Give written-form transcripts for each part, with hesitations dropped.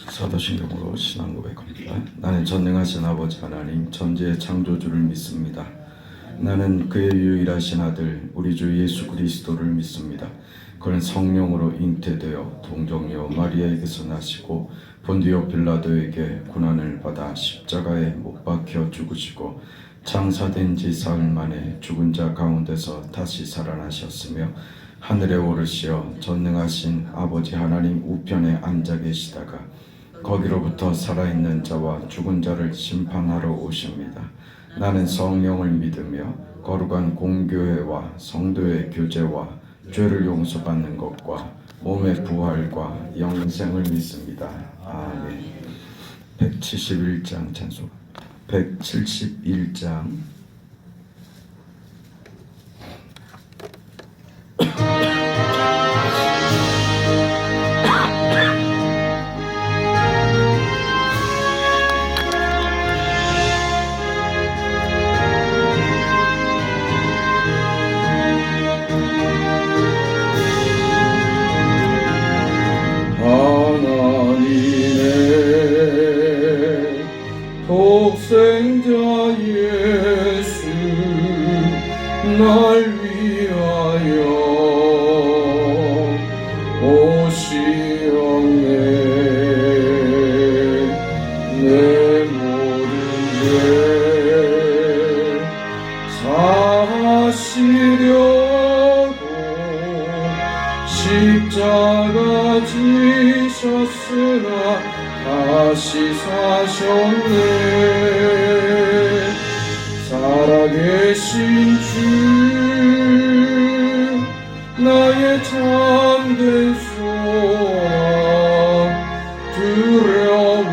사도신경으로 신앙 고백합니다. 나는 전능하신 아버지 하나님 천지의 창조주를 믿습니다. 나는 그의 유일하신 아들 우리 주 예수 그리스도를 믿습니다. 그는 성령으로 잉태되어 동정녀 마리아에게서 나시고 본디오 빌라도에게 고난을 받아 십자가에 못 박혀 죽으시고 장사된 지 사흘 만에 죽은 자 가운데서 다시 살아나셨으며 하늘에 오르시어 전능하신 아버지 하나님 우편에 앉아 계시다가 거기로부터 살아있는 자와 죽은 자를 심판하러 오십니다. 나는 성령을 믿으며 거룩한 공교회와 성도의 교제와 죄를 용서받는 것과 몸의 부활과 영생을 믿습니다. 아멘. 171장 찬송. 171장. 독생자 예수 날 위하여 오시었네. 내 모든 죄 사하시려고 십자가 지셨으나 다시 사셨네. 살아계신 주 나의 참된 소망 두려움이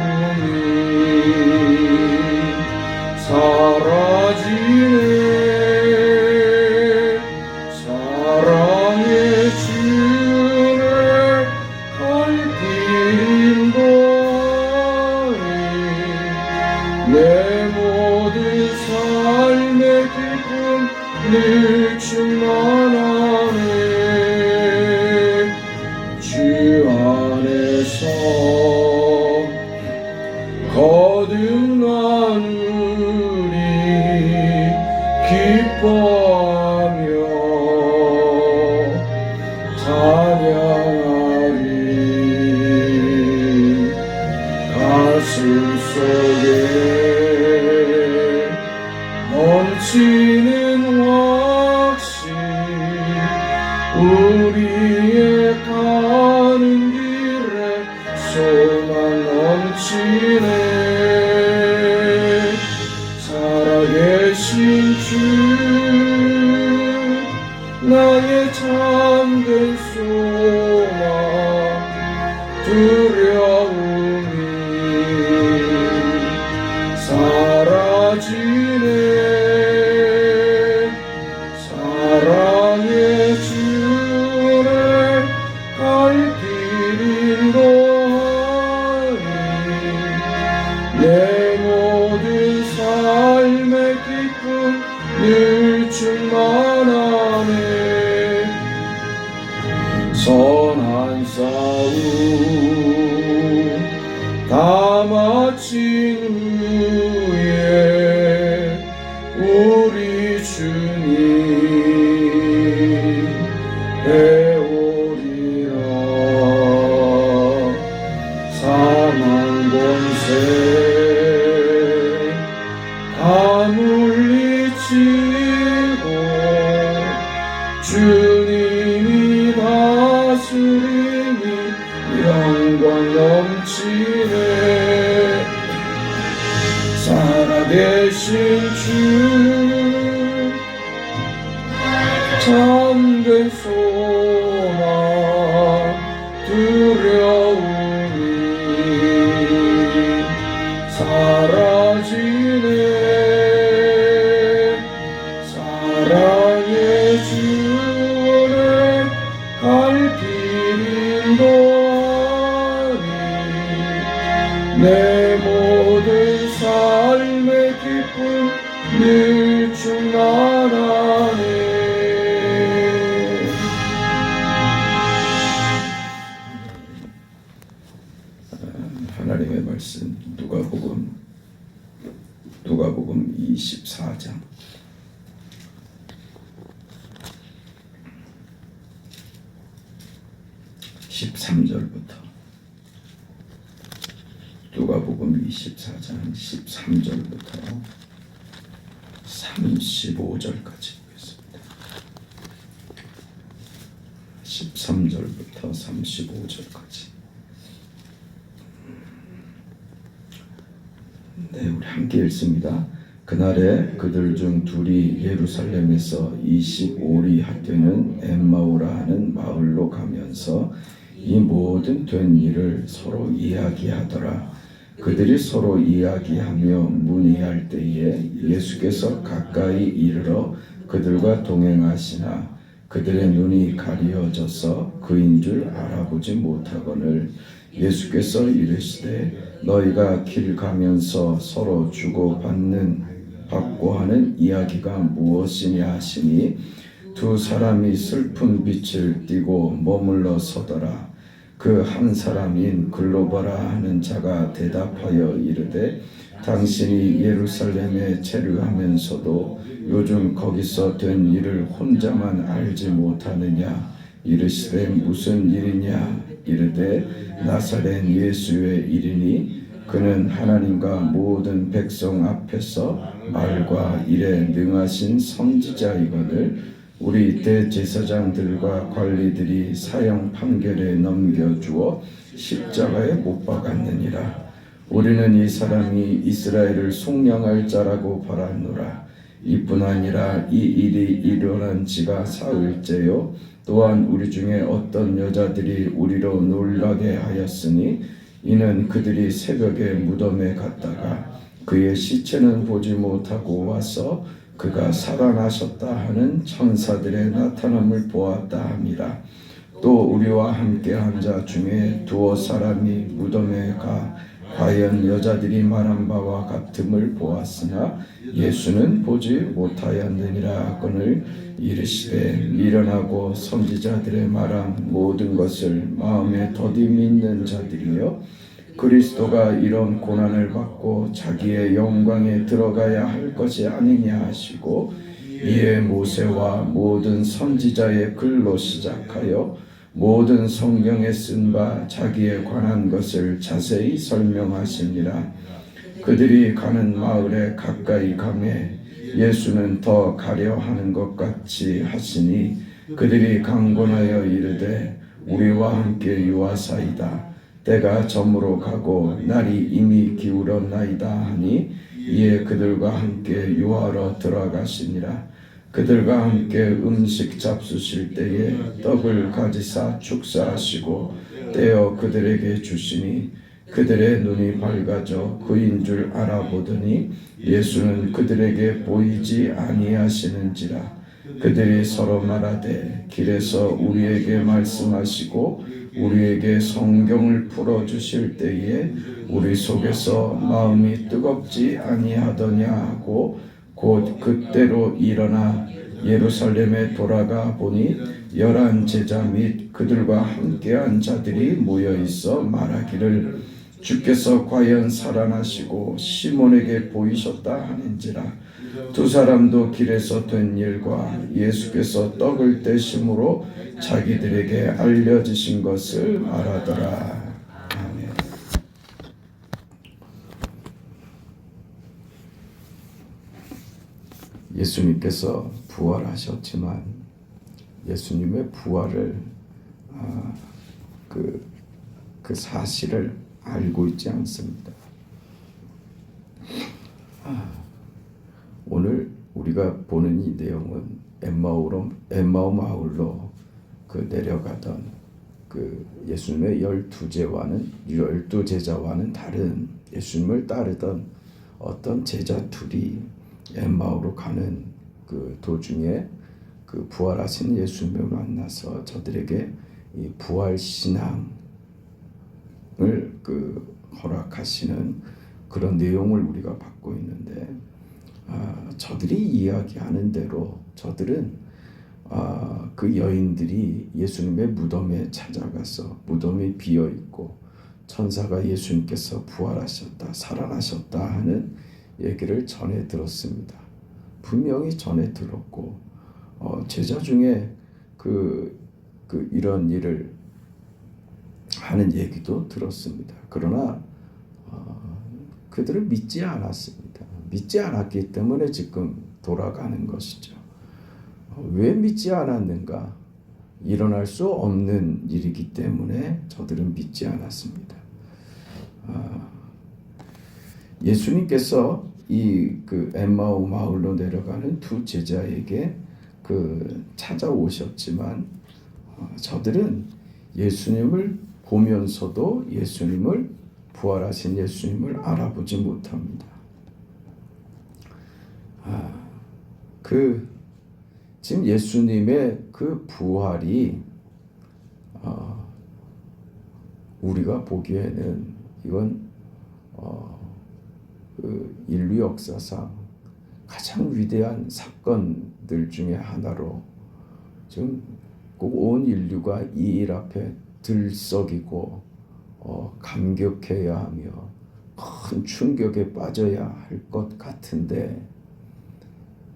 사라지네. 사랑의 주를 갈 길도 내 모든 삶의 기쁨 늘 충만하네. 주 안에서 거듭나누리 기뻐하며 찬양하리. 가슴 속에 넘치는 확신 우리의 가는 길에 소망 넘치네. 살아계신 주 나의 참된 소망 두려움이 사라지네. 사랑의 주를 갈 길 인도하니 내 모든 삶의 기쁨 늘 충만하네. 선한 싸움 다 마친 후에 우리 주님 배우리라. 사망 권세 다 물리치고 주님이 다스리니 영광 넘치네. 살아계신 주 참된 소망 두려움이 사라지네. 사랑의 주를 갈 길 인도하니 내 모든 삶의 기쁨 늘 충만하네. 하나님의 말씀 누가복음 24장 13절부터 누가복음 24장 13절부터 35절까지 보겠습니다. 13절부터 35절까지. 네, 우리 함께 읽습니다. 그날에 그들 중 둘이 예루살렘에서 25리 핫되는 엠마오라 하는 마을로 가면서 이 모든 된 일을 서로 이야기하더라. 그들이 서로 이야기하며 문의할 때에 예수께서 가까이 이르러 그들과 동행하시나 그들의 눈이 가리어져서 그인 줄 알아보지 못하거늘 예수께서 이르시되 너희가 길 가면서 서로 주고받고 하는 이야기가 무엇이냐 하시니 두 사람이 슬픈 빛을 띠고 머물러 서더라. 그 한 사람인 글로바라 하는 자가 대답하여 이르되 당신이 예루살렘에 체류하면서도 요즘 거기서 된 일을 혼자만 알지 못하느냐. 이르시되 무슨 일이냐. 이르되 나사렛 예수의 일이니 그는 하나님과 모든 백성 앞에서 말과 일에 능하신 선지자이거늘 우리 대제사장들과 관리들이 사형 판결에 넘겨주어 십자가에 못 박았느니라. 우리는 이 사람이 이스라엘을 속량할 자라고 바랐노라. 이뿐 아니라 이 일이 일어난 지가 사흘째요. 또한 우리 중에 어떤 여자들이 우리로 놀라게 하였으니 이는 그들이 새벽에 무덤에 갔다가 그의 시체는 보지 못하고 와서 그가 살아나셨다 하는 천사들의 나타남을 보았다 함이라. 또 우리와 함께한 자 중에 두어 사람이 무덤에 가 과연 여자들이 말한 바와 같음을 보았으나 예수는 보지 못하였느니라 하거늘 이르시되 미련하고 선지자들의 말한 모든 것을 마음에 더디 믿는 자들이여 그리스도가 이런 고난을 받고 자기의 영광에 들어가야 할 것이 아니냐 하시고 이에 모세와 모든 선지자의 글로 시작하여 모든 성경에 쓴 바 자기에 관한 것을 자세히 설명하시니라. 그들이 가는 마을에 가까이 가매 예수는 더 가려 하는 것 같이 하시니 그들이 강권하여 이르되 우리와 함께 유하사이다. 때가 저물어 가고 날이 이미 기울었나이다 하니 이에 그들과 함께 유하러 들어가시니라. 그들과 함께 음식 잡수실 때에 떡을 가지사 축사하시고 떼어 그들에게 주시니 그들의 눈이 밝아져 그인 줄 알아보더니 예수는 그들에게 보이지 아니하시는지라. 그들이 서로 말하되 길에서 우리에게 말씀하시고 우리에게 성경을 풀어주실 때에 우리 속에서 마음이 뜨겁지 아니하더냐 하고 곧 그때로 일어나 예루살렘에 돌아가 보니 11 제자 및 그들과 함께한 자들이 모여있어 말하기를 주께서 과연 살아나시고 시몬에게 보이셨다 하는지라. 두 사람도 길에서 된 일과 예수께서 떡을 떼심으로 자기들에게 알려지신 것을 말하더라. 아멘. 예수님께서 부활하셨지만 예수님의 부활을 그 사실을 알고 있지 않습니다. 오늘 우리가 보는 이 내용은 엠마오 마을로 그 내려가던 그 예수님의 12 제자와는 다른 예수님을 따르던 어떤 제자 둘이 엠마오로 가는 그 도중에 그 부활하신 예수님을 만나서 저들에게 이 부활 신앙을 그 허락하시는 그런 내용을 우리가 받고 있는데 저들이 이야기하는 대로 저들은 그 여인들이 예수님의 무덤에 찾아가서 무덤이 비어 있고 천사가 예수님께서 부활하셨다, 살아나셨다 하는 얘기를 전해 들었습니다. 분명히 전해 들었고 제자 중에 이런 일을 하는 얘기도 들었습니다. 그러나 그들은 믿지 않았습니다. 믿지 않았기 때문에 지금 돌아가는 것이죠. 왜 믿지 않았는가? 일어날 수 없는 일이기 때문에 저들은 믿지 않았습니다. 예수님께서 엠마오 마을로 내려가는 두 제자에게 찾아오셨지만 저들은 예수님을 보면서도 부활하신 예수님을 알아보지 못합니다. 지금 예수님의 그 부활이 우리가 보기에는 이건 인류 역사상 가장 위대한 사건들 중에 하나로 지금 꼭 온 인류가 이 일 앞에 들썩이고 감격해야 하며 큰 충격에 빠져야 할 것 같은데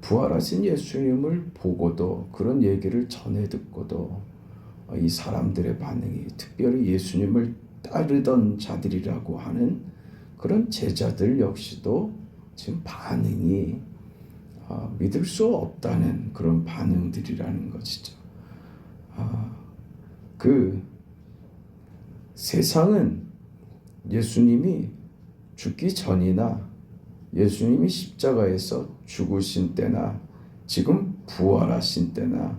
부활하신 예수님을 보고도 그런 얘기를 전해 듣고도 이 사람들의 반응이 특별히 예수님을 따르던 자들이라고 하는 그런 제자들 역시도 지금 반응이 믿을 수 없다는 그런 반응들이라는 것이죠. 세상은 예수님이 죽기 전이나 예수님이 십자가에서 죽으신 때나 지금 부활하신 때나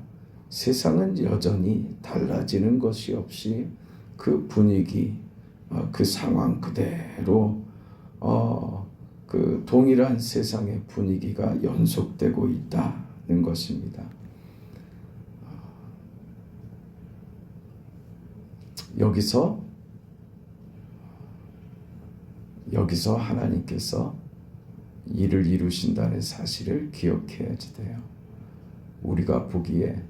세상은 여전히 달라지는 것이 없이 그 분위기, 그 상황 그대로 동일한 세상의 분위기가 연속되고 있다는 것입니다. 여기서 하나님께서 일을 이루신다는 사실을 기억해야지 돼요. 우리가 보기에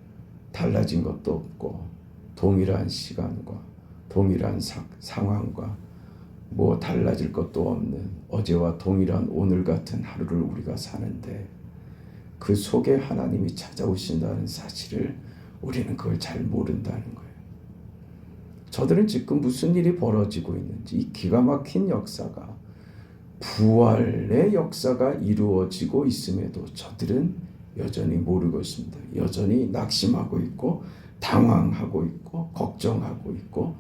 달라진 것도 없고 동일한 시간과 동일한 상황과 뭐 달라질 것도 없는 어제와 동일한 오늘 같은 하루를 우리가 사는데 그 속에 하나님이 찾아오신다는 사실을 우리는 그걸 잘 모른다는 거예요. 저들은 지금 무슨 일이 벌어지고 있는지 이 기가 막힌 역사가 부활의 역사가 이루어지고 있음에도 저들은 여전히 모르고 있습니다. 여전히 낙심하고 있고 당황하고 있고 걱정하고 있고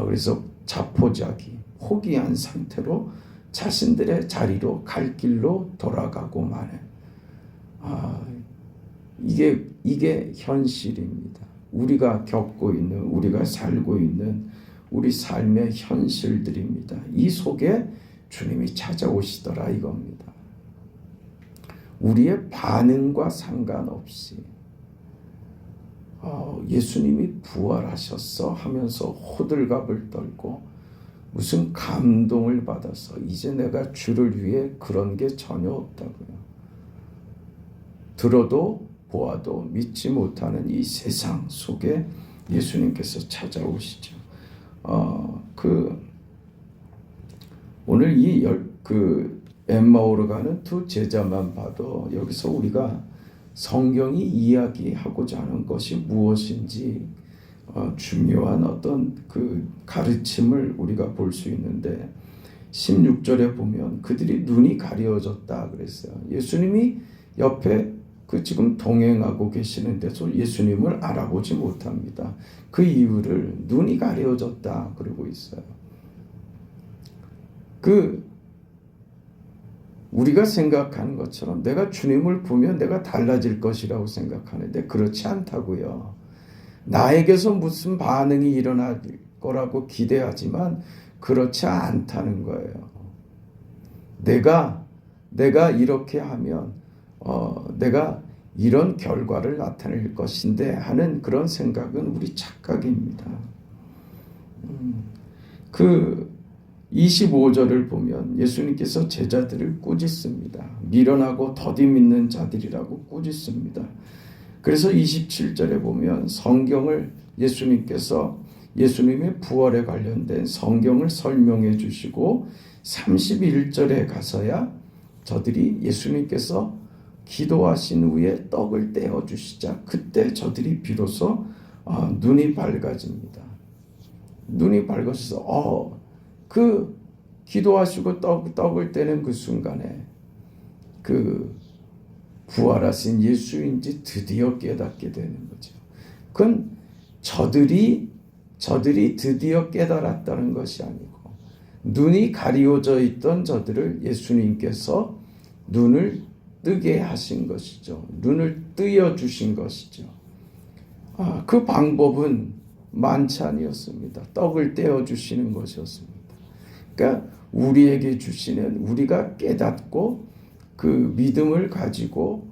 그래서 자포자기 포기한 상태로 자신들의 자리로 갈 길로 돌아가고 마는 이게 현실입니다. 우리가 겪고 있는 우리가 살고 있는 우리 삶의 현실들입니다. 이 속에 주님이 찾아오시더라 이겁니다. 우리의 반응과 상관없이 예수님이 부활하셨어 하면서 호들갑을 떨고 무슨 감동을 받아서 이제 내가 주를 위해 그런 게 전혀 없다고요. 들어도 보아도 믿지 못하는 이 세상 속에 예수님께서 찾아오시죠. 오늘 엠마오로 가는 두 제자만 봐도 여기서 우리가 성경이 이야기하고자 하는 것이 무엇인지 중요한 어떤 그 가르침을 우리가 볼 수 있는데 16절에 보면 그들이 눈이 가려졌다 그랬어요. 예수님이 옆에 지금 동행하고 계시는데도 예수님을 알아보지 못합니다. 그 이유를 눈이 가려졌다 그러고 있어요. 우리가 생각하는 것처럼 내가 주님을 보면 내가 달라질 것이라고 생각하는데 그렇지 않다고요. 나에게서 무슨 반응이 일어날 거라고 기대하지만 그렇지 않다는 거예요. 내가 이렇게 하면 내가 이런 결과를 나타낼 것인데 하는 그런 생각은 우리 착각입니다. 25절을 보면 예수님께서 제자들을 꾸짖습니다. 미련하고 더디 믿는 자들이라고 꾸짖습니다. 그래서 27절에 보면 성경을 예수님께서 예수님의 부활에 관련된 성경을 설명해 주시고 31절에 가서야 저들이 예수님께서 기도하신 후에 떡을 떼어 주시자 그때 저들이 비로소 눈이 밝아집니다. 눈이 밝아져서 그 기도하시고 떡을 떼는 그 순간에 그 부활하신 예수인지 드디어 깨닫게 되는 거죠. 그건 저들이 드디어 깨달았다는 것이 아니고 눈이 가리워져 있던 저들을 예수님께서 눈을 뜨게 하신 것이죠. 눈을 뜨여 주신 것이죠. 그 방법은 만찬이었습니다. 떡을 떼어 주시는 것이었습니다. 그러니까 우리에게 주시는 우리가 깨닫고 그 믿음을 가지고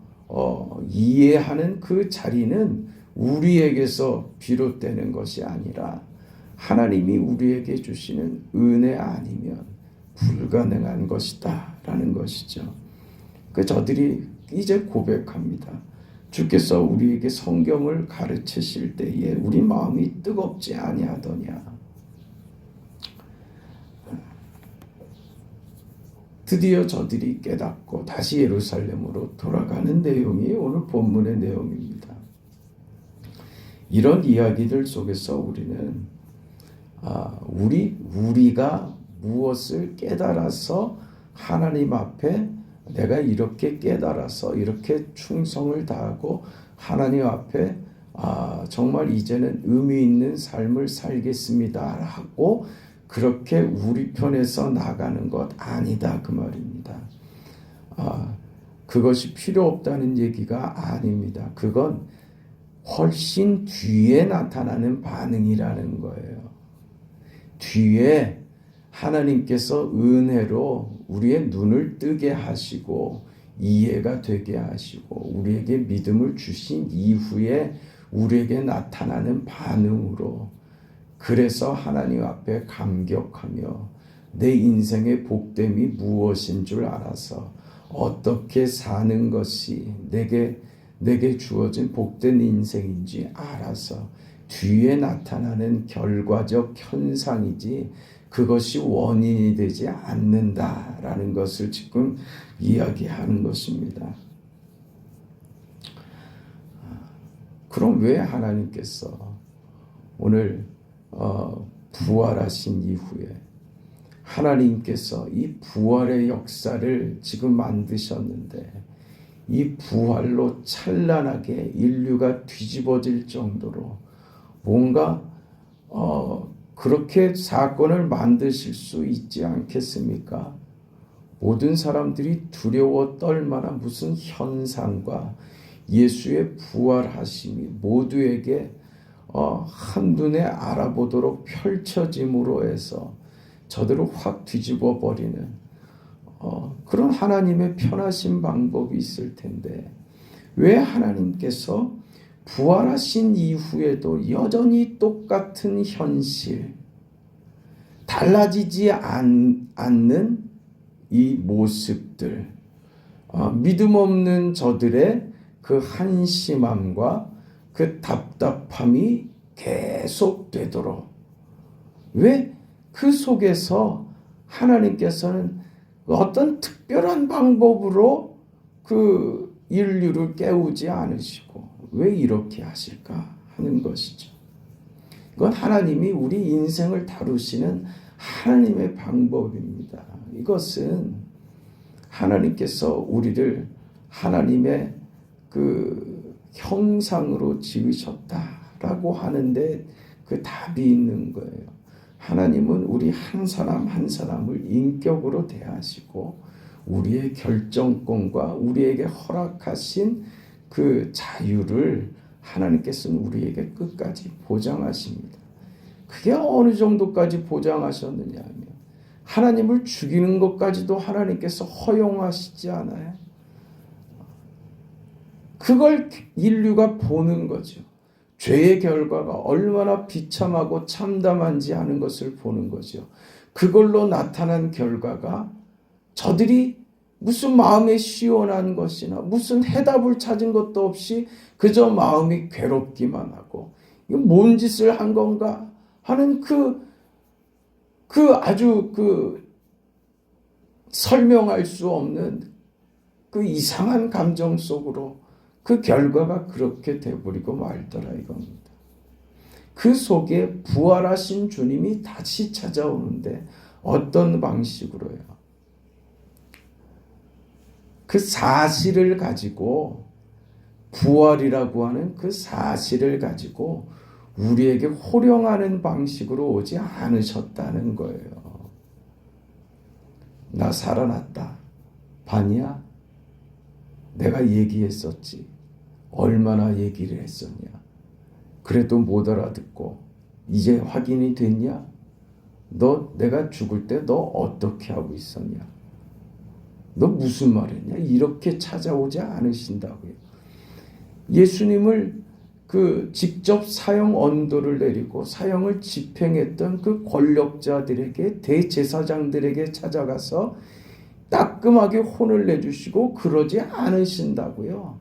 이해하는 그 자리는 우리에게서 비롯되는 것이 아니라 하나님이 우리에게 주시는 은혜 아니면 불가능한 것이다 라는 것이죠. 그 저들이 이제 고백합니다. 주께서 우리에게 성경을 가르치실 때에 우리 마음이 뜨겁지 아니하더냐. 드디어 저들이 깨닫고 다시 예루살렘으로 돌아가는 내용이 오늘 본문의 내용입니다. 이런 이야기들 속에서 우리는 우리가 무엇을 깨달아서 하나님 앞에 내가 이렇게 깨달아서 이렇게 충성을 다하고 하나님 앞에 정말 이제는 의미 있는 삶을 살겠습니다 하고 그렇게 우리 편에서 나가는 것 아니다 그 말입니다. 그것이 필요 없다는 얘기가 아닙니다. 그건 훨씬 뒤에 나타나는 반응이라는 거예요. 뒤에 하나님께서 은혜로 우리의 눈을 뜨게 하시고 이해가 되게 하시고 우리에게 믿음을 주신 이후에 우리에게 나타나는 반응으로 그래서 하나님 앞에 감격하며 내 인생의 복됨이 무엇인 줄 알아서 어떻게 사는 것이 내게 주어진 복된 인생인지 알아서 뒤에 나타나는 결과적 현상이지 그것이 원인이 되지 않는다라는 것을 지금 이야기하는 것입니다. 그럼 왜 하나님께서 오늘 부활하신 이후에 하나님께서 이 부활의 역사를 지금 만드셨는데 이 부활로 찬란하게 인류가 뒤집어질 정도로 뭔가 그렇게 사건을 만드실 수 있지 않겠습니까? 모든 사람들이 두려워 떨 만한 무슨 현상과 예수의 부활하심이 모두에게 한눈에 알아보도록 펼쳐짐으로 해서 저들을 확 뒤집어 버리는 그런 하나님의 편하신 방법이 있을 텐데 왜 하나님께서 부활하신 이후에도 여전히 똑같은 현실, 달라지지 않는 이 모습들, 믿음 없는 저들의 그 한심함과 그 답답함이 계속되도록 왜 그 속에서 하나님께서는 어떤 특별한 방법으로 그 인류를 깨우지 않으시고 왜 이렇게 하실까 하는 것이죠. 이건 하나님이 우리 인생을 다루시는 하나님의 방법입니다. 이것은 하나님께서 우리를 하나님의 그 형상으로 지으셨다라고 하는데 그 답이 있는 거예요. 하나님은 우리 한 사람 한 사람을 인격으로 대하시고 우리의 결정권과 우리에게 허락하신 그 자유를 하나님께서는 우리에게 끝까지 보장하십니다. 그게 어느 정도까지 보장하셨느냐 하면 하나님을 죽이는 것까지도 하나님께서 허용하시지 않아요. 그걸 인류가 보는 거죠. 죄의 결과가 얼마나 비참하고 참담한지 하는 것을 보는 거죠. 그걸로 나타난 결과가 저들이 무슨 마음에 시원한 것이나 무슨 해답을 찾은 것도 없이 그저 마음이 괴롭기만 하고 이거 뭔 짓을 한 건가 하는 아주 설명할 수 없는 그 이상한 감정 속으로 그 결과가 그렇게 돼버리고 말더라 이겁니다. 그 속에 부활하신 주님이 다시 찾아오는데 어떤 방식으로요? 그 사실을 가지고, 부활이라고 하는 그 사실을 가지고 우리에게 호령하는 방식으로 오지 않으셨다는 거예요. 나 살아났다. 봤냐? 내가 얘기했었지. 얼마나 얘기를 했었냐. 그래도 못 알아듣고 이제 확인이 됐냐? 너 내가 죽을 때 너 어떻게 하고 있었냐? 너 무슨 말했냐? 이렇게 찾아오지 않으신다고요. 예수님을 직접 사형 언도를 내리고 사형을 집행했던 그 권력자들에게, 대제사장들에게 찾아가서 따끔하게 혼을 내주시고 그러지 않으신다고요.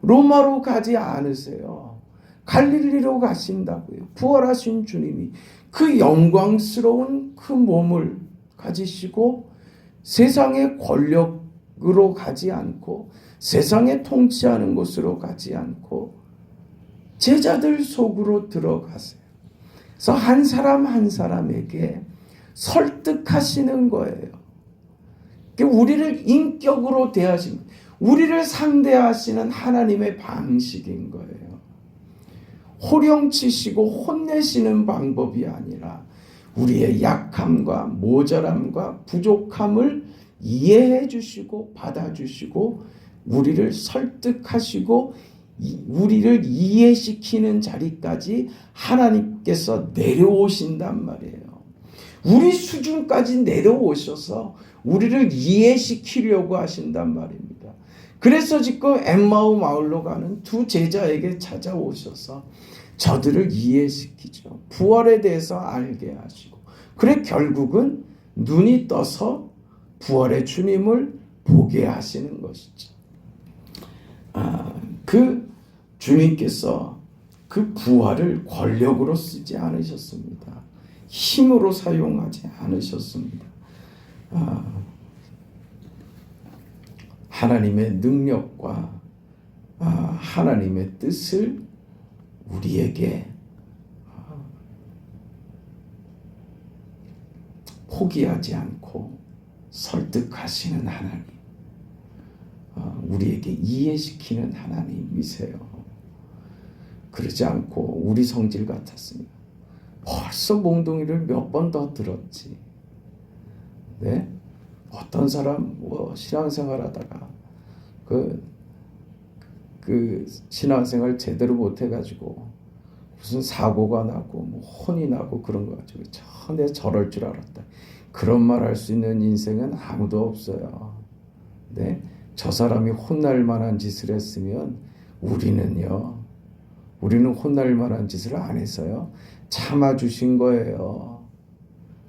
로마로 가지 않으세요. 갈릴리로 가신다고요. 부활하신 주님이 그 영광스러운 그 몸을 가지시고 세상의 권력으로 가지 않고 세상에 통치하는 곳으로 가지 않고 제자들 속으로 들어가세요. 그래서 한 사람 한 사람에게 설득하시는 거예요. 우리를 인격으로 대하시는, 우리를 상대하시는 하나님의 방식인 거예요. 호령치시고 혼내시는 방법이 아니라 우리의 약함과 모자람과 부족함을 이해해 주시고 받아주시고 우리를 설득하시고 우리를 이해시키는 자리까지 하나님께서 내려오신단 말이에요. 우리 수준까지 내려오셔서 우리를 이해시키려고 하신단 말입니다. 그래서 지금 엠마오 마을로 가는 두 제자에게 찾아오셔서 저들을 이해시키죠. 부활에 대해서 알게 하시고, 그래 결국은 눈이 떠서 부활의 주님을 보게 하시는 것이죠. 그 주님께서 그 부활을 권력으로 쓰지 않으셨습니다. 힘으로 사용하지 않으셨습니다. 하나님의 능력과 하나님의 뜻을 우리에게 포기하지 않고 설득하시는 하나님, 우리에게 이해시키는 하나님이세요. 그러지 않고 우리 성질 같았습니다. 벌써 몽둥이를 몇 번 더 들었지. 네? 어떤 사람 신앙생활 하다가 그 신앙생활 제대로 못 해가지고 무슨 사고가 나고 혼이 나고 그런 거 가지고 내가 저럴 줄 알았다. 그런 말 할 수 있는 인생은 아무도 없어요. 네? 저 사람이 혼날 만한 짓을 했으면 우리는 혼날 만한 짓을 안 해서요. 참아주신 거예요.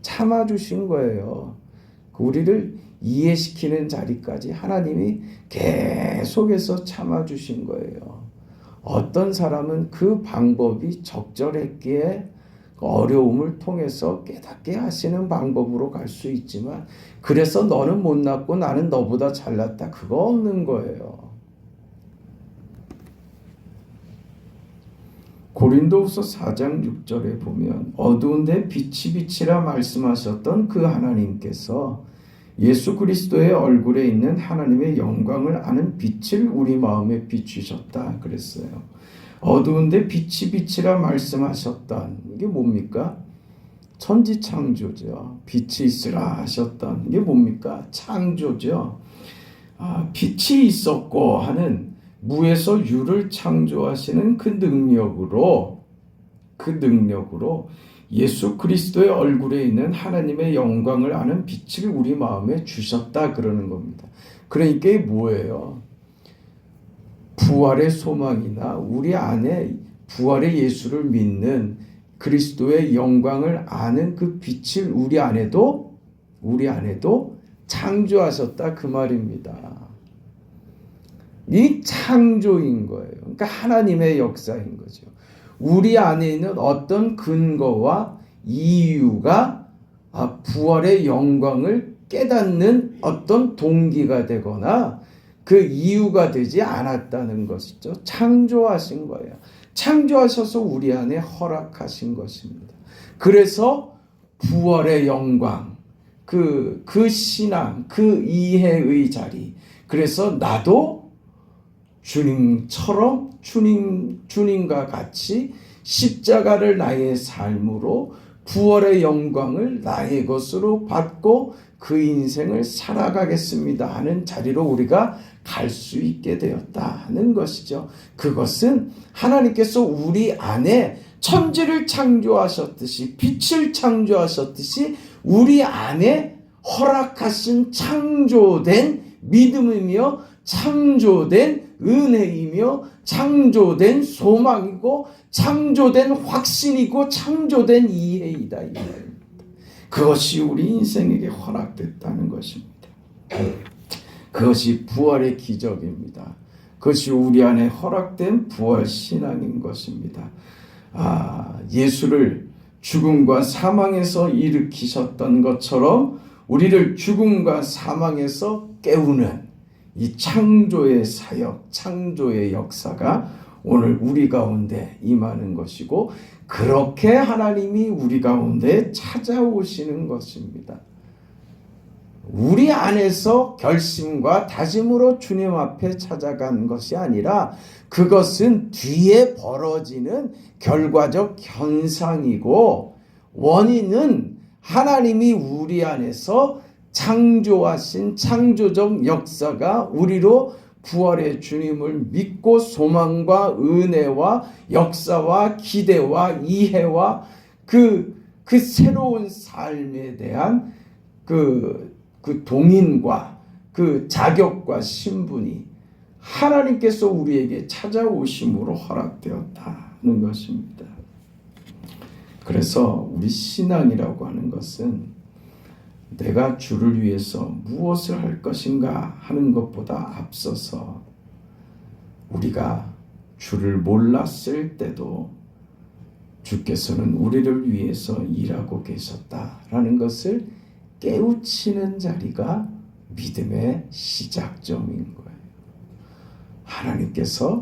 참아주신 거예요. 우리를 이해시키는 자리까지 하나님이 계속해서 참아주신 거예요. 어떤 사람은 그 방법이 적절했기에 어려움을 통해서 깨닫게 하시는 방법으로 갈 수 있지만, 그래서 너는 못났고 나는 너보다 잘났다, 그거 없는 거예요. 고린도후서 4장 6절에 보면 어두운데 빛이 빛이라 말씀하셨던 그 하나님께서 예수 그리스도의 얼굴에 있는 하나님의 영광을 아는 빛을 우리 마음에 비추셨다 그랬어요. 어두운데 빛이 빛이라 말씀하셨던 이게 뭡니까? 천지창조죠. 빛이 있으라 하셨던 이게 뭡니까? 창조죠. 빛이 있었고 하는 무에서 유를 창조하시는 그 능력으로 예수 그리스도의 얼굴에 있는 하나님의 영광을 아는 빛을 우리 마음에 주셨다 그러는 겁니다. 그러니까 이게 뭐예요? 부활의 소망이나 우리 안에 부활의 예수를 믿는 그리스도의 영광을 아는 그 빛을 우리 안에도 창조하셨다 그 말입니다. 이 창조인 거예요. 그러니까 하나님의 역사인 거죠. 우리 안에 있는 어떤 근거와 이유가 부활의 영광을 깨닫는 어떤 동기가 되거나 그 이유가 되지 않았다는 것이죠. 창조하신 거예요. 창조하셔서 우리 안에 허락하신 것입니다. 그래서 부활의 영광, 그 신앙, 그 이해의 자리. 그래서 나도 주님처럼 주님과 같이 십자가를 나의 삶으로 부활의 영광을 나의 것으로 받고 그 인생을 살아가겠습니다 하는 자리로 우리가 갈 수 있게 되었다는 것이죠. 그것은 하나님께서 우리 안에 천지를 창조하셨듯이 빛을 창조하셨듯이 우리 안에 허락하신 창조된 믿음이며 창조된 은혜이며 창조된 소망이고 창조된 확신이고 창조된 이해이다. 그것이 우리 인생에게 허락됐다는 것입니다. 그것이 부활의 기적입니다. 그것이 우리 안에 허락된 부활 신앙인 것입니다. 예수를 죽음과 사망에서 일으키셨던 것처럼 우리를 죽음과 사망에서 깨우는 이 창조의 사역, 창조의 역사가 오늘 우리 가운데 임하는 것이고 그렇게 하나님이 우리 가운데 찾아오시는 것입니다. 우리 안에서 결심과 다짐으로 주님 앞에 찾아간 것이 아니라 그것은 뒤에 벌어지는 결과적 현상이고 원인은 하나님이 우리 안에서 창조하신 창조적 역사가 우리로 부활의 주님을 믿고 소망과 은혜와 역사와 기대와 이해와 그 새로운 삶에 대한 그 동인과 그 자격과 신분이 하나님께서 우리에게 찾아오심으로 허락되었다는 것입니다. 그래서 우리 신앙이라고 하는 것은 내가 주를 위해서 무엇을 할 것인가 하는 것보다 앞서서 우리가 주를 몰랐을 때도 주께서는 우리를 위해서 일하고 계셨다라는 것을 깨우치는 자리가 믿음의 시작점인 거예요. 하나님께서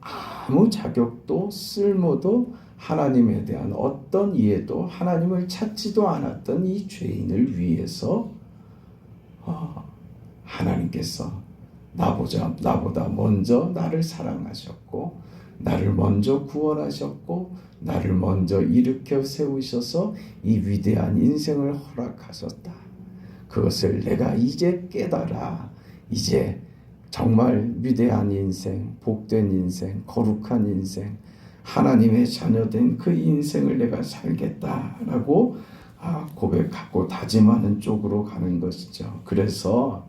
아무 자격도 쓸모도 하나님에 대한 어떤 이해도 하나님을 찾지도 않았던 이 죄인을 위해서 하나님께서 나보다 먼저 나를 사랑하셨고 나를 먼저 구원하셨고 나를 먼저 일으켜 세우셔서 이 위대한 인생을 허락하셨다. 그것을 내가 이제 깨달아. 이제 정말 위대한 인생, 복된 인생, 거룩한 인생, 하나님의 자녀된 그 인생을 내가 살겠다라고 고백하고 다짐하는 쪽으로 가는 것이죠. 그래서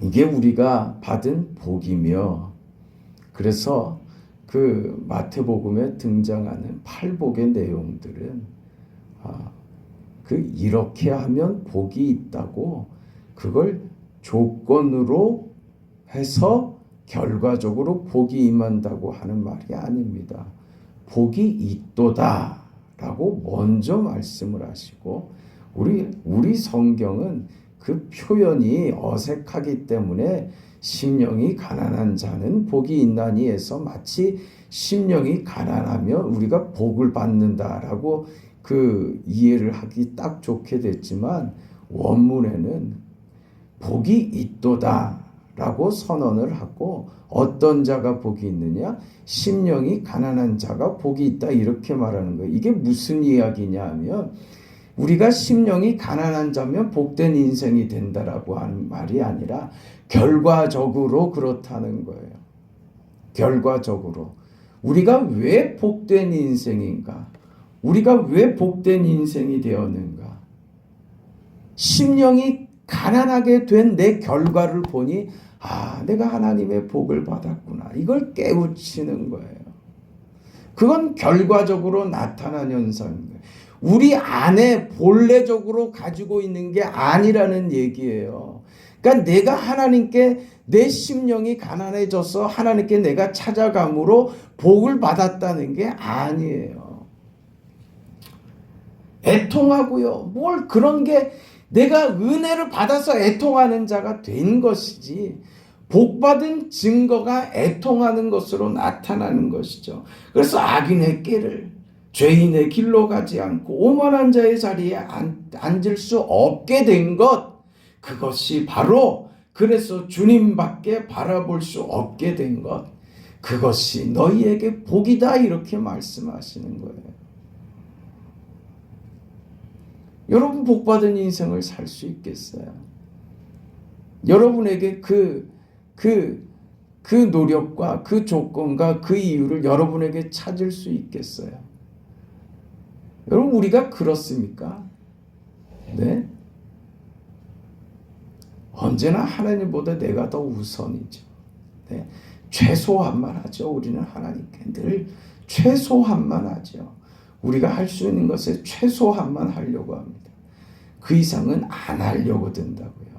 이게 우리가 받은 복이며 그래서 그 마태복음에 등장하는 팔복의 내용들은 이렇게 하면 복이 있다고 그걸 조건으로 해서 결과적으로 복이 임한다고 하는 말이 아닙니다. 복이 있도다라고 먼저 말씀을 하시고 우리 성경은 그 표현이 어색하기 때문에 심령이 가난한 자는 복이 있나니 해서 마치 심령이 가난하면 우리가 복을 받는다라고 그 이해를 하기 딱 좋게 됐지만 원문에는 복이 있도다라고 선언을 하고 어떤 자가 복이 있느냐? 심령이 가난한 자가 복이 있다 이렇게 말하는 거예요. 이게 무슨 이야기냐 하면 우리가 심령이 가난한 자면 복된 인생이 된다라고 하는 말이 아니라 결과적으로 그렇다는 거예요. 결과적으로. 우리가 왜 복된 인생인가? 우리가 왜 복된 인생이 되었는가? 심령이 가난하게 된 내 결과를 보니 내가 하나님의 복을 받았구나. 이걸 깨우치는 거예요. 그건 결과적으로 나타난 현상입니다. 우리 안에 본래적으로 가지고 있는 게 아니라는 얘기예요. 그러니까 내가 하나님께 내 심령이 가난해져서 하나님께 내가 찾아감으로 복을 받았다는 게 아니에요. 애통하고요. 뭘 그런 게 내가 은혜를 받아서 애통하는 자가 된 것이지 복받은 증거가 애통하는 것으로 나타나는 것이죠. 그래서 악인의 꾀를 죄인의 길로 가지 않고 오만한 자의 자리에 앉을 수 없게 된 것, 그것이 바로 그래서 주님밖에 바라볼 수 없게 된 것, 그것이 너희에게 복이다 이렇게 말씀하시는 거예요. 여러분 복받은 인생을 살 수 있겠어요? 여러분에게 그 노력과 그 조건과 그 이유를 여러분에게 찾을 수 있겠어요? 여러분 우리가 그렇습니까? 네? 언제나 하나님보다 내가 더 우선이죠. 네? 최소한만 하죠. 우리는 하나님께 늘 최소한만 하죠. 우리가 할 수 있는 것에 최소한만 하려고 합니다. 그 이상은 안 하려고 든다고요.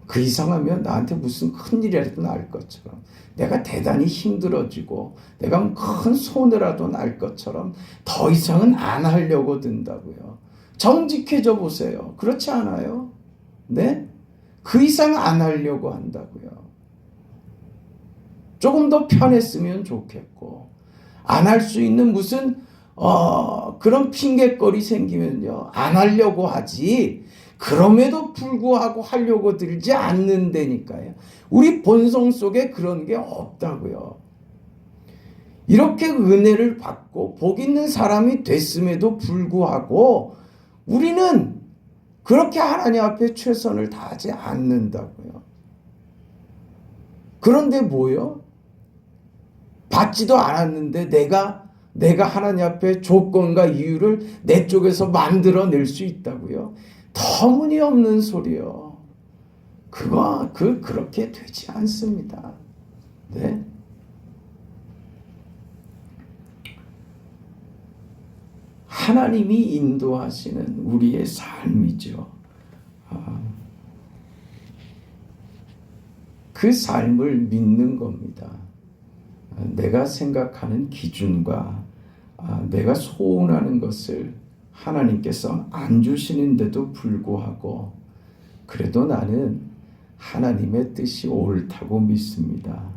그 이상 하면 나한테 무슨 큰일이라도 날 것처럼, 내가 대단히 힘들어지고 내가 큰 손해라도 날 것처럼 더 이상은 안 하려고 든다고요. 정직해져 보세요. 그렇지 않아요? 네? 그 이상 안 하려고 한다고요. 조금 더 편했으면 좋겠고, 안 할 수 있는 무슨 그런 핑계거리 생기면요, 안 하려고 하지. 그럼에도 불구하고 하려고 들지 않는다니까요. 우리 본성 속에 그런 게 없다고요. 이렇게 은혜를 받고 복 있는 사람이 됐음에도 불구하고 우리는 그렇게 하나님 앞에 최선을 다하지 않는다고요. 그런데 뭐요? 받지도 않았는데 내가 하나님 앞에 조건과 이유를 내 쪽에서 만들어낼 수 있다고요? 터무니없는 소리요. 그렇게 되지 않습니다. 네? 하나님이 인도하시는 우리의 삶이죠. 그 삶을 믿는 겁니다. 내가 생각하는 기준과 내가 소원하는 것을 하나님께서 안 주시는데도 불구하고 그래도 나는 하나님의 뜻이 옳다고 믿습니다.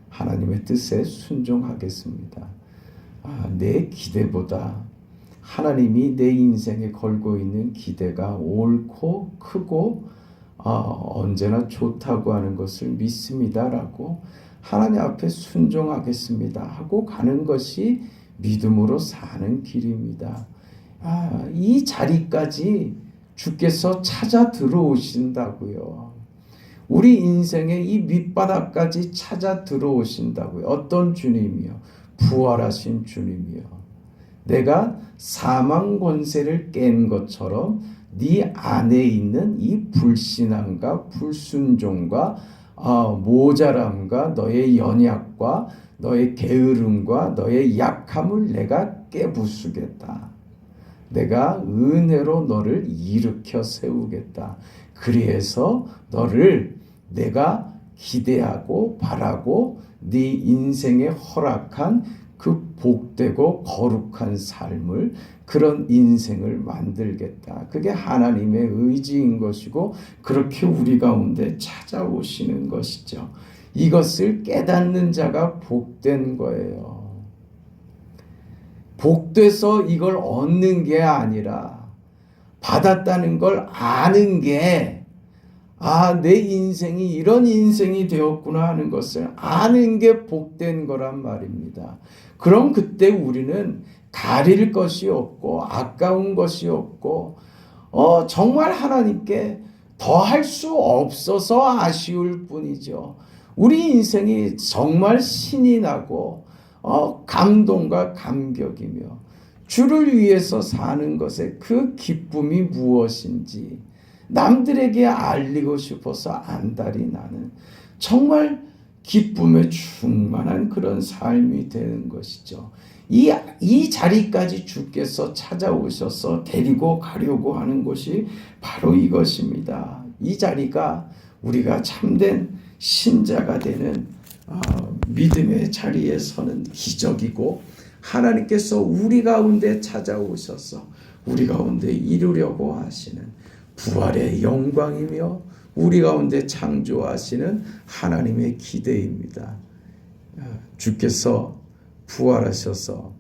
하나님의 뜻에 순종하겠습니다. 내 기대보다 하나님이 내 인생에 걸고 있는 기대가 옳고 크고 언제나 좋다고 하는 것을 믿습니다라고 하나님 앞에 순종하겠습니다 하고 가는 것이 믿음으로 사는 길입니다. 이 자리까지 주께서 찾아 들어오신다고요. 우리 인생의 이 밑바닥까지 찾아 들어오신다고요. 어떤 주님이요? 부활하신 주님이요. 내가 사망 권세를 깬 것처럼 네 안에 있는 이 불신앙과 불순종과 모자람과 너의 연약과 너의 게으름과 너의 약함을 내가 깨부수겠다. 내가 은혜로 너를 일으켜 세우겠다. 그래서 너를 내가 기대하고 바라고 네 인생에 허락한 그 복되고 거룩한 삶을, 그런 인생을 만들겠다. 그게 하나님의 의지인 것이고 그렇게 우리 가운데 찾아오시는 것이죠. 이것을 깨닫는 자가 복된 거예요. 복돼서 이걸 얻는 게 아니라 받았다는 걸 아는 게, 내 인생이 이런 인생이 되었구나 하는 것을 아는 게 복된 거란 말입니다. 그럼 그때 우리는 가릴 것이 없고 아까운 것이 없고 정말 하나님께 더 할 수 없어서 아쉬울 뿐이죠. 우리 인생이 정말 신이 나고 감동과 감격이며 주를 위해서 사는 것에 그 기쁨이 무엇인지 남들에게 알리고 싶어서 안달이 나는 정말 기쁨에 충만한 그런 삶이 되는 것이죠. 이 자리까지 주께서 찾아오셔서 데리고 가려고 하는 것이 바로 이것입니다. 이 자리가 우리가 참된 신자가 되는 믿음의 자리에 서는 기적이고, 하나님께서 우리 가운데 찾아오셔서 우리 가운데 이루려고 하시는 부활의 영광이며 우리 가운데 창조하시는 하나님의 기대입니다. 주께서 부활하셔서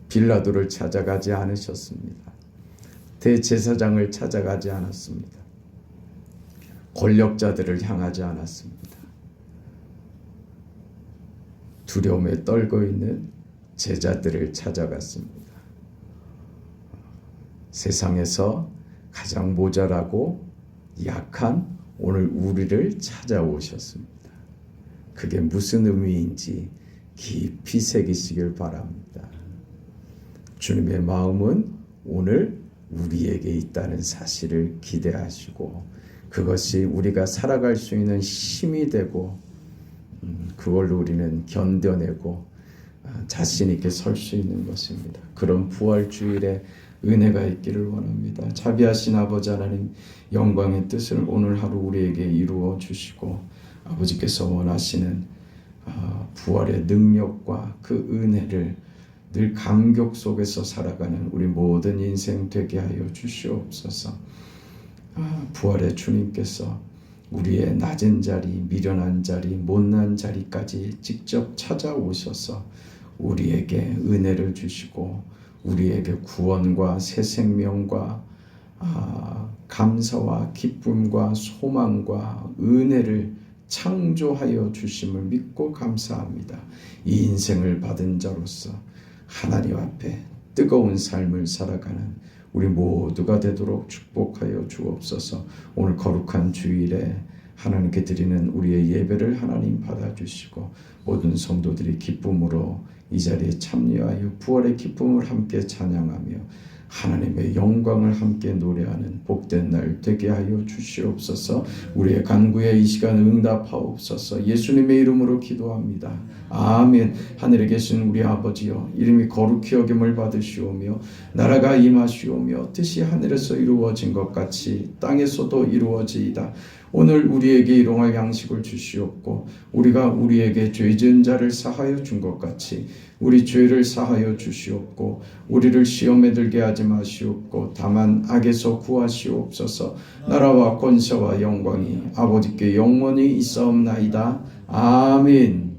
빌라도를 찾아가지 않으셨습니다. 대제사장을 찾아가지 않았습니다. 권력자들을 향하지 않았습니다. 두려움에 떨고 있는 제자들을 찾아갔습니다. 세상에서 가장 모자라고 약한 오늘 우리를 찾아오셨습니다. 그게 무슨 의미인지 깊이 새기시길 바랍니다. 주님의 마음은 오늘 우리에게 있다는 사실을 기대하시고 그것이 우리가 살아갈 수 있는 힘이 되고 그걸로 우리는 견뎌내고 자신 있게 설 수 있는 것입니다. 그런 부활주일에 은혜가 있기를 원합니다. 자비하신 아버지 하나님, 영광의 뜻을 오늘 하루 우리에게 이루어 주시고 아버지께서 원하시는 부활의 능력과 그 은혜를 늘 감격 속에서 살아가는 우리 모든 인생 되게 하여 주시옵소서. 부활의 주님께서 우리의 낮은 자리, 미련한 자리, 못난 자리까지 직접 찾아오셔서 우리에게 은혜를 주시고 우리에게 구원과 새 생명과 감사와 기쁨과 소망과 은혜를 창조하여 주심을 믿고 감사합니다. 이 인생을 받은 자로서 하나님 앞에 뜨거운 삶을 살아가는 우리 모두가 되도록 축복하여 주옵소서. 오늘 거룩한 주일에 하나님께 드리는 우리의 예배를 하나님 받아주시고 모든 성도들이 기쁨으로 이 자리에 참여하여 부활의 기쁨을 함께 찬양하며 하나님의 영광을 함께 노래하는 복된 날 되게 하여 주시옵소서. 우리의 간구에 이 시간 응답하옵소서. 예수님의 이름으로 기도합니다. 아멘. 하늘에 계신 우리 아버지여, 이름이 거룩히 여김을 받으시오며 나라가 임하시오며 뜻이 하늘에서 이루어진 것 같이 땅에서도 이루어지이다. 오늘 우리에게 일용할 양식을 주시옵고 우리가 우리에게 죄 지은 자를 사하여 준 것 같이 우리 죄를 사하여 주시옵고 우리를 시험에 들게 하지 마시옵고 다만 악에서 구하시옵소서. 나라와 권세와 영광이 아버지께 영원히 있사옵나이다. 아멘.